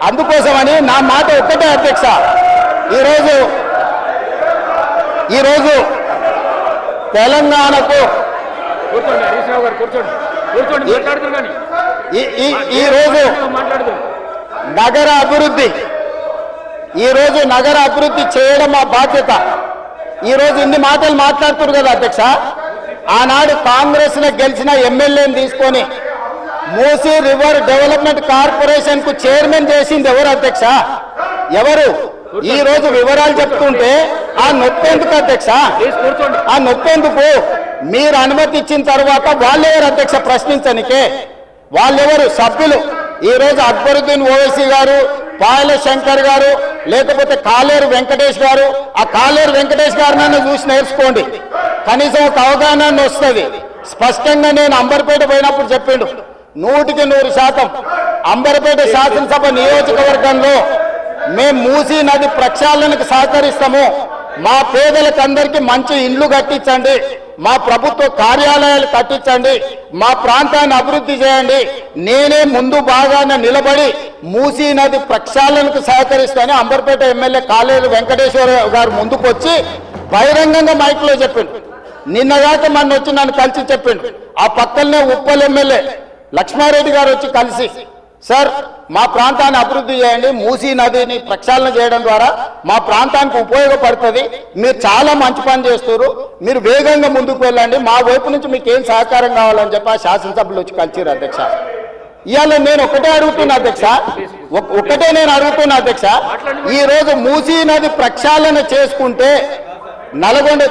అందుకోసమని నా మాట ఒక్కటే అధ్యక్ష, ఈరోజు తెలంగాణకు ఈరోజు నగర అభివృద్ధి చేయడం మా బాధ్యత. ఈరోజు ఇన్ని మాటలు మాట్లాడుతున్నారు కదా అధ్యక్ష, ఆనాడు కాంగ్రెస్ గెలిచిన ఎమ్మెల్యేని తీసుకొని మూసీ రివర్ డెవలప్మెంట్ కార్పొరేషన్ కు చైర్మన్ చేసింది ఎవరు అధ్యక్ష? ఎవరు? ఈ రోజు వివరాలు చెప్తుంటే ఆ నొప్పేందుకు అధ్యక్ష? ఆ నొప్పేందుకు? మీరు అనుమతి ఇచ్చిన తర్వాత వాళ్ళెవరు అధ్యక్ష ప్రశ్నించనికే? వాళ్ళెవరు సభ్యులు? ఈ రోజు అక్బరుద్దీన్ ఓవైసీ గారు, పాయల శంకర్ గారు, లేకపోతే కాలేరు వెంకటేష్ గారు, ఆ కాలేరు వెంకటేష్ గారినైనా చూసి నేర్చుకోండి, కనీసం ఒక అవగాహన వస్తుంది. స్పష్టంగా నేను అంబర్పేట పోయినప్పుడు చెప్పిండు, 100% అంబర్పేట శాసనసభ నియోజకవర్గంలో మేము మూసీ నది ప్రక్షాళనకు సహకరిస్తాము, మా పేదలకు అందరికీ మంచి ఇండ్లు కట్టించండి, మా ప్రభుత్వ కార్యాలయాలు కట్టించండి, మా ప్రాంతాన్ని అభివృద్ధి చేయండి, నేనే ముందు భాగాన నిలబడి మూసీ నది ప్రక్షాళనకు సహకరిస్తానని అంబర్పేట ఎమ్మెల్యే కాలేరు వెంకటేశ్వర గారు ముందుకు వచ్చి బహిరంగంగా మైక్లో చెప్పిండు. నిన్నగాక మొన్న వచ్చి నన్ను కలిసి చెప్పిండు. ఆ పక్కనే ఉప్పల్ ఎమ్మెల్యే లక్ష్మారెడ్డి గారు వచ్చి కలిసి, సార్ మా ప్రాంతాన్ని అభివృద్ధి చేయండి, మూసీ నదిని ప్రక్షాళన చేయడం ద్వారా మా ప్రాంతానికి ఉపయోగపడుతుంది, మీరు చాలా మంచి పని చేస్తారు, మీరు వేగంగా ముందుకు వెళ్ళండి, మా వైపు నుంచి మీకు ఏం సహకారం కావాలని చెప్పి ఆ శాసనసభ్యులు వచ్చి కలిసిరు అధ్యక్ష. ఇవాళ నేను ఒకటే అడుగుతున్నా అధ్యక్ష, ఈ రోజు మూసీ నది ప్రక్షాళన చేసుకుంటే నల్గొండ